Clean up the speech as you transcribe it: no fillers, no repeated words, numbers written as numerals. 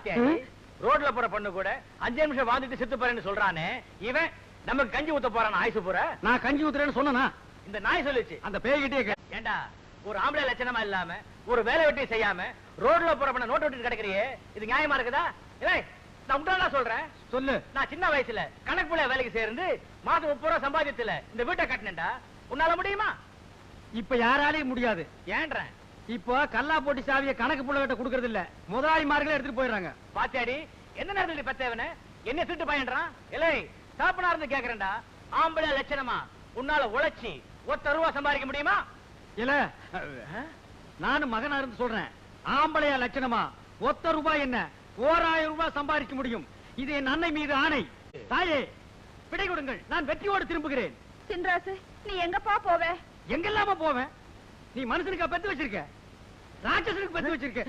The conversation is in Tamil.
பாத்தியாடி ரோட்ல போற பொண்ணு கூட 5 நிமிஷம் வாழ்ந்துட்டு செத்து போறேன்னு சொல்றானே இவன் நமக்கு கஞ்சி ஊத்த போறான் ஆயுசு பூர. நான் கஞ்சி ஊத்துறேன்னு சொன்னா இந்த நாய் சொல்லுச்சு அந்த பேய்கிட்டே. ஏண்டா ஒரு ஆம்பளை லட்சணமா இல்லாம ஒரு வேலை வெட்டி செய்யாம ரோட்ல போற பொண்ண நோட்டு விட்டு கிடக்குறியே, இது நியாயமா இருக்குதா? நான் உண்டா சொல்றேன் சொல்லு. நான் சின்ன வயசுல கணக்கு புள்ள வேலைக்கு சேர்ந்து மாசம் 30 ரூபாய் சம்பாதித்துல இந்த வீட்டை கட்டினேன்டா. உன்னால முடியுமா? இப்ப யாராலையும் முடியாது. ஏன்ற இப்போ கல்லா போட்டி சாவிய கணக்கு புள்ள கிட்ட குடுக்கறது இல்ல, முதலாளிமார்களே எடுத்துட்டு போயிடுறாங்க. பாத்தியாடி எந்த நேரத்துல பத்தேவன என்ன திருட்டு பயன்றான்? இல்லை சாப்பனா இருந்து கேக்குறேன்டா, ஆம்பளை லட்சணமா உன்னால உழைச்சி 1 ரூபாய் சம்பாதிக்க முடியுமா? இல்ல நானும் மகனா இருந்து சொல்றேன், ஆம்பளையா லட்சணமா 1 ரூபாய் என்ன 1000 ரூபாய் சம்பாதிக்க முடியும். இது என் அன்னை மீது ஆணை. தாயே விடை கொடுங்கள், நான் வெற்றியோடு திரும்புகிறேன். சின்ராசு, நீ எங்கப்பா போவ? எங்கெல்லாம போவேன்? நீ மனுஷனுக்கா பெத்து வச்சிருக்க? ராட்சசனுக்கு பெத்து வச்சிருக்க?